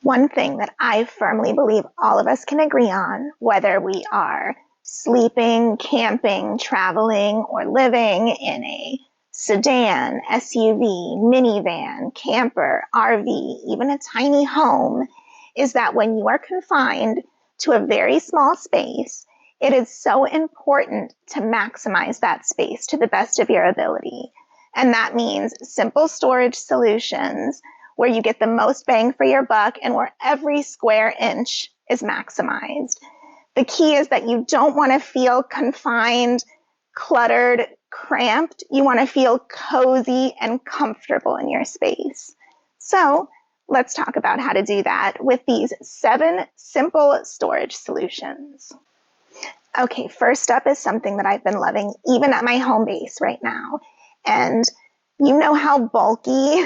One thing that I firmly believe all of us can agree on, whether we are sleeping, camping, traveling, or living in a sedan, SUV, minivan, camper, RV, even a tiny home, is that when you are confined to a very small space, it is so important to maximize that space to the best of your ability. And that means simple storage solutions where you get the most bang for your buck and where every square inch is maximized. The key is that you don't want to feel confined, cluttered, cramped. You want to feel cozy and comfortable in your space. So let's talk about how to do that with these 7 simple storage solutions. Okay, first up is something that I've been loving even at my home base right now. And you know how bulky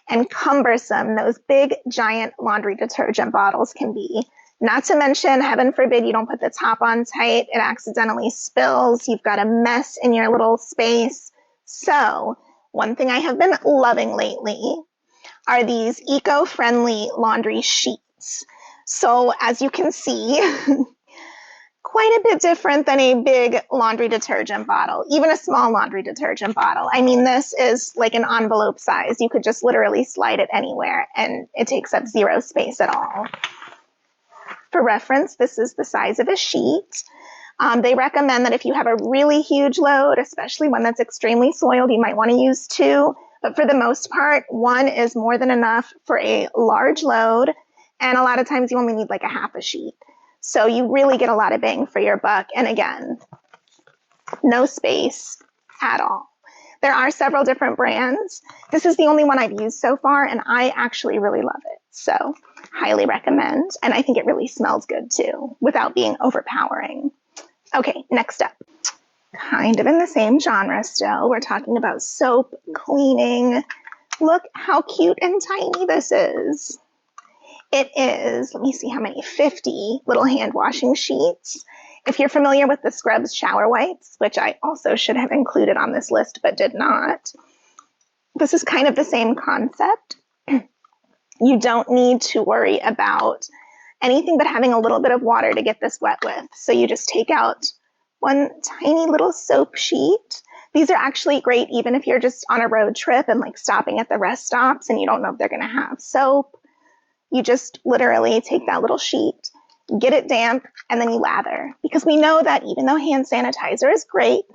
and cumbersome those big, giant laundry detergent bottles can be. Not to mention, heaven forbid, you don't put the top on tight, it accidentally spills, you've got a mess in your little space. So, one thing I have been loving lately are these eco-friendly laundry sheets. So, as you can see, quite a bit different than a big laundry detergent bottle, even a small laundry detergent bottle. I mean, this is like an envelope size. You could just literally slide it anywhere and it takes up 0 space at all. For reference, this is the size of a sheet. They recommend that if you have a really huge load, especially one that's extremely soiled, you might want to use 2. But for the most part, 1 is more than enough for a large load. And a lot of times you only need like a half a sheet. So you really get a lot of bang for your buck. And again, no space at all. There are several different brands. This is the only one I've used so far, and I actually really love it. So highly recommend. And I think it really smells good too, without being overpowering. Okay, next up. Kind of in the same genre still. We're talking about soap cleaning. Look how cute and tiny this is. It is, let me see how many, 50 little hand washing sheets. If you're familiar with the Scrubs shower wipes, which I also should have included on this list but did not, this is kind of the same concept. You don't need to worry about anything but having a little bit of water to get this wet with. So you just take out one tiny little soap sheet. These are actually great even if you're just on a road trip and like stopping at the rest stops and you don't know if they're going to have soap. You just literally take that little sheet, get it damp, and then you lather. Because we know that even though hand sanitizer is great,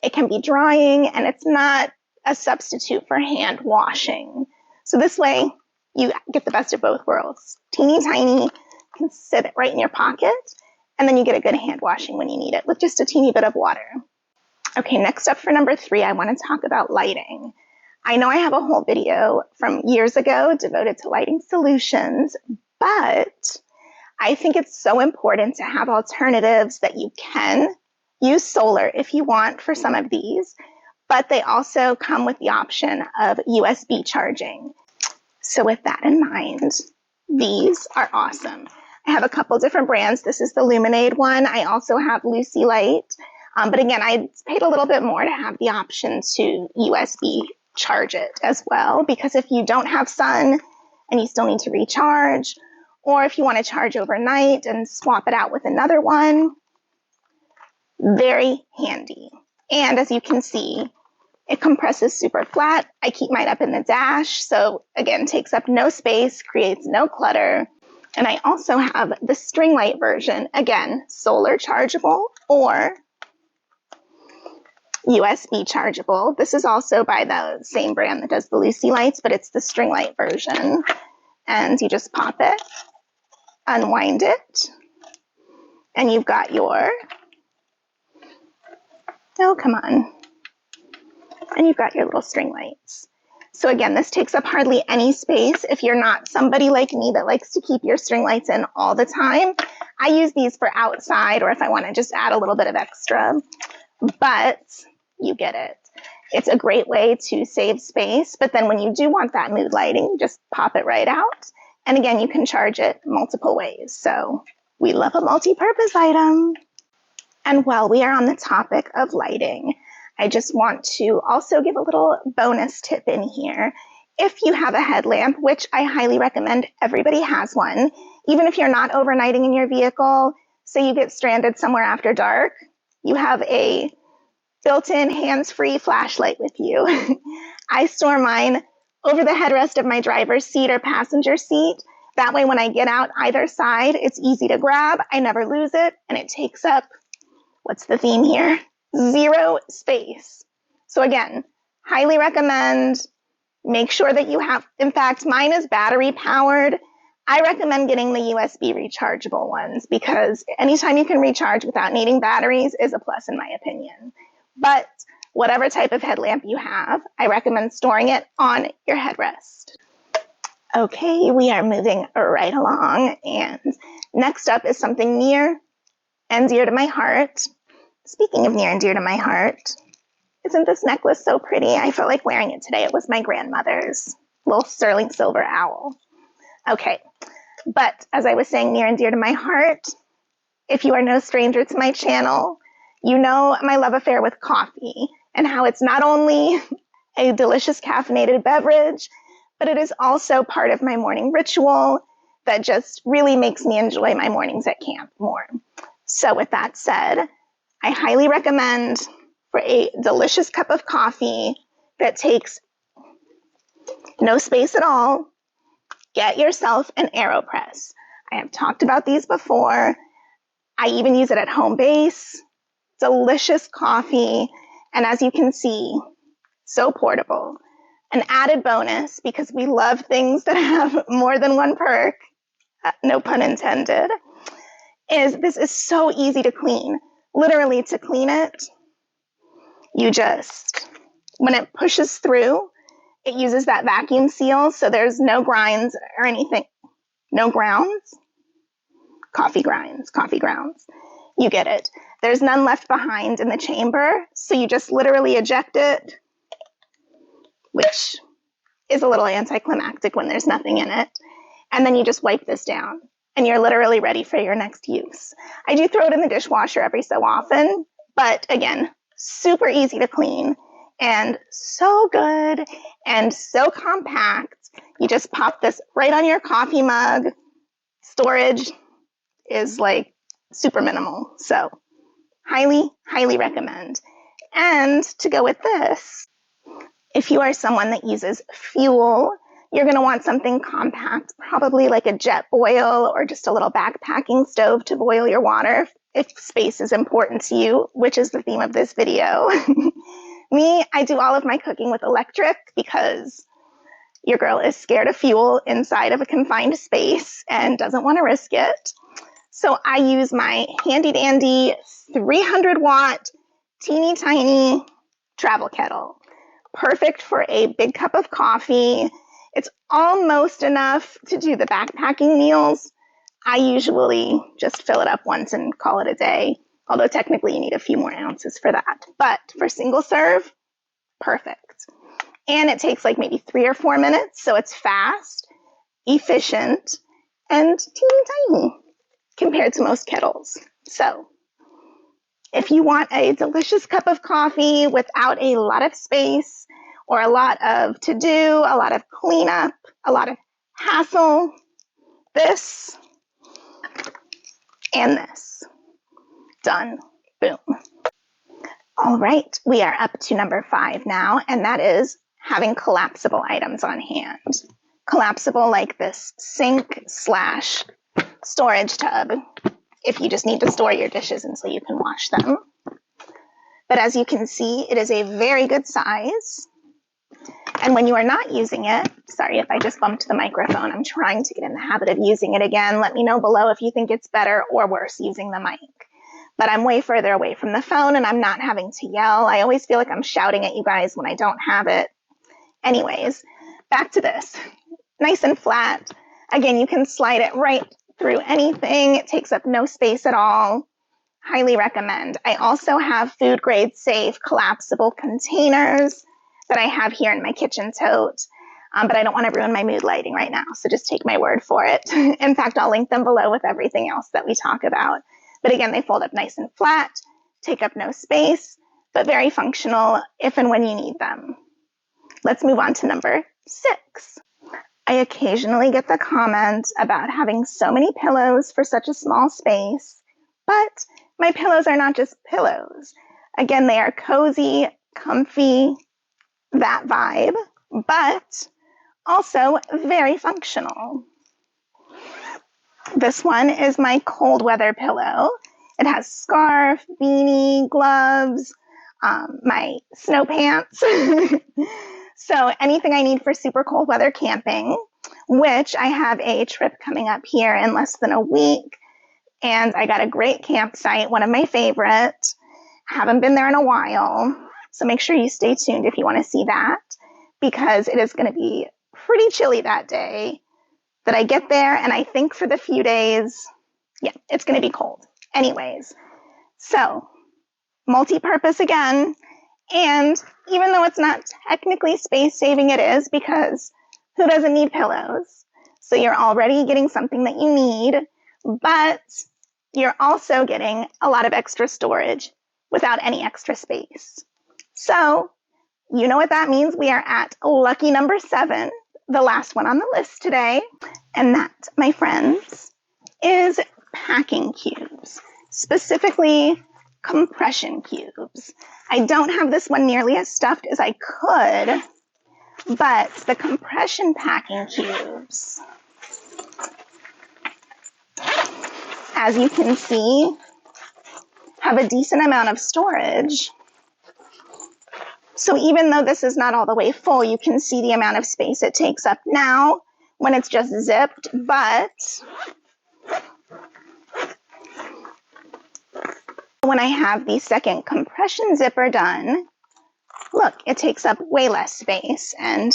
it can be drying and it's not a substitute for hand washing. So this way, you get the best of both worlds. Teeny tiny, you can sit it right in your pocket, and then you get a good hand washing when you need it with just a teeny bit of water. Okay, next up for number 3, I want to talk about lighting. I know I have a whole video from years ago devoted to lighting solutions, but I think it's so important to have alternatives that you can use solar if you want for some of these, but they also come with the option of USB charging. So with that in mind, these are awesome. I have a couple different brands. This is the Luminaid one. I also have Luci Light, but again, I paid a little bit more to have the option to USB charge it as well, because if you don't have sun and you still need to recharge, or if you want to charge overnight and swap it out with another one, very handy. And as you can see, it compresses super flat. I keep mine up in the dash, so again, takes up no space, creates no clutter. And I also have the string light version, again, solar chargeable or USB chargeable. This is also by the same brand that does the Luci Lights, but it's the string light version. And you just pop it, unwind it, and you've got your, oh, come on. And you've got your little string lights. So again, this takes up hardly any space. If you're not somebody like me that likes to keep your string lights in all the time, I use these for outside or if I want to just add a little bit of extra. But you get it. It's a great way to save space, but then when you do want that mood lighting, you just pop it right out. And again, you can charge it multiple ways. So we love a multi-purpose item. And while we are on the topic of lighting, I just want to also give a little bonus tip in here. if you have a headlamp, which I highly recommend everybody has one, even if you're not overnighting in your vehicle, say you get stranded somewhere after dark, you have a built-in hands-free flashlight with you. I store mine over the headrest of my driver's seat or passenger seat. That way when I get out either side, it's easy to grab, I never lose it, and it takes up, what's the theme here? 0 space. So again, highly recommend. Make sure that you have, in fact, mine is battery powered. I recommend getting the USB rechargeable ones because anytime you can recharge without needing batteries is a plus in my opinion. But whatever type of headlamp you have, I recommend storing it on your headrest. Okay, we are moving right along, and next up is something near and dear to my heart. Speaking of near and dear to my heart, isn't this necklace so pretty? I felt like wearing it today. It was my grandmother's little sterling silver owl. Okay, but as I was saying, near and dear to my heart, if you are no stranger to my channel, you know my love affair with coffee and how it's not only a delicious caffeinated beverage, but it is also part of my morning ritual that just really makes me enjoy my mornings at camp more. So with that said, I highly recommend for a delicious cup of coffee that takes no space at all, get yourself an Aeropress. I have talked about these before. I even use it at home base. Delicious coffee, and as you can see, so portable. An added bonus, because we love things that have more than one perk, no pun intended, is this is so easy to clean. Literally, to clean it, you just, when it pushes through, it uses that vacuum seal, so there's no grinds or anything. No grounds? Coffee grinds, coffee grounds. You get it. There's none left behind in the chamber, so you just literally eject it, which is a little anticlimactic when there's nothing in it. And then you just wipe this down, and you're literally ready for your next use. I do throw it in the dishwasher every so often, but again, super easy to clean and so good and so compact. You just pop this right on your coffee mug. Storage is like super minimal. So highly, highly recommend. And to go with this, if you are someone that uses fuel, you're going to want something compact, probably like a jet boil or just a little backpacking stove to boil your water if space is important to you, which is the theme of this video. Me, I do all of my cooking with electric because your girl is scared of fuel inside of a confined space and doesn't want to risk it. So I use my handy dandy 300 watt teeny tiny travel kettle. Perfect for a big cup of coffee. It's almost enough to do the backpacking meals. I usually just fill it up once and call it a day, although technically you need a few more ounces for that. But for single serve, perfect. And it takes like maybe 3 or 4 minutes, so it's fast, efficient, and teeny tiny compared to most kettles. So if you want a delicious cup of coffee without a lot of space or a lot of to-do, a lot of cleanup, a lot of hassle, this and this. Done. Boom. All right, we are up to number 5 now, and that is having collapsible items on hand. Collapsible like this sink / storage tub, if you just need to store your dishes until you can wash them. But as you can see, it is a very good size. And when you are not using it, sorry if I just bumped the microphone, I'm trying to get in the habit of using it again. Let me know below if you think it's better or worse using the mic. But I'm way further away from the phone and I'm not having to yell. I always feel like I'm shouting at you guys when I don't have it. Anyways, back to this. Nice and flat. Again, you can slide it right through anything. It takes up no space at all. Highly recommend. I also have food grade safe collapsible containers that I have here in my kitchen tote. But I don't want to ruin my mood lighting right now, so just take my word for it. In fact, I'll link them below with everything else that we talk about. But again, they fold up nice and flat, take up no space, but very functional if and when you need them. Let's move on to number 6. I occasionally get the comment about having so many pillows for such a small space, but my pillows are not just pillows. Again, they are cozy, comfy, that vibe, but also very functional. This one is my cold weather pillow. It has scarf, beanie, gloves, my snow pants. So anything I need for super cold weather camping, which I have a trip coming up here in less than a week. And I got a great campsite, one of my favorites. Haven't been there in a while. So make sure you stay tuned if you want to see that, because it is going to be pretty chilly that day that I get there. And I think for the few days, yeah, it's going to be cold. Anyways, so multi-purpose again. And even though it's not technically space saving, it is, because who doesn't need pillows? So you're already getting something that you need, but you're also getting a lot of extra storage without any extra space. So you know what that means. We are at lucky number 7, the last one on the list today. And that, my friends, is packing cubes, specifically compression cubes. I don't have this one nearly as stuffed as I could, but the compression packing cubes, as you can see, have a decent amount of storage. So even though this is not all the way full, you can see the amount of space it takes up now when it's just zipped, but when I have the second compression zipper done, look, it takes up way less space, and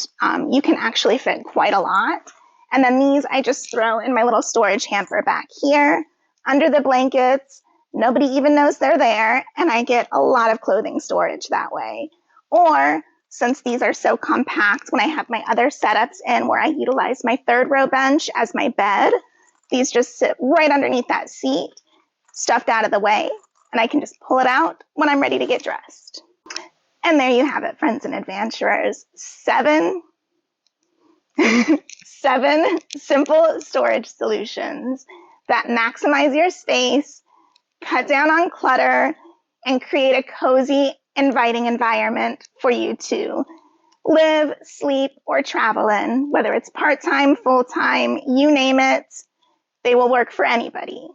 you can actually fit quite a lot. And then these I just throw in my little storage hamper back here under the blankets. Nobody even knows they're there, and I get a lot of clothing storage that way. Or since these are so compact, when I have my other setups in where I utilize my 3rd row bench as my bed, these just sit right underneath that seat, stuffed out of the way, and I can just pull it out when I'm ready to get dressed. And there you have it, friends and adventurers. 7 simple storage solutions that maximize your space, cut down on clutter, and create a cozy, inviting environment for you to live, sleep, or travel in. Whether it's part-time, full-time, you name it, they will work for anybody.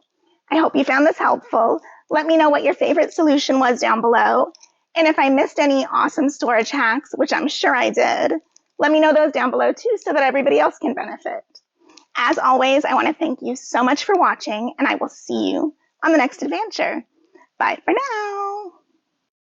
I hope you found this helpful. Let me know what your favorite solution was down below. And if I missed any awesome storage hacks, which I'm sure I did, let me know those down below too, so that everybody else can benefit. As always, I want to thank you so much for watching, and I will see you on the next adventure. Bye for now.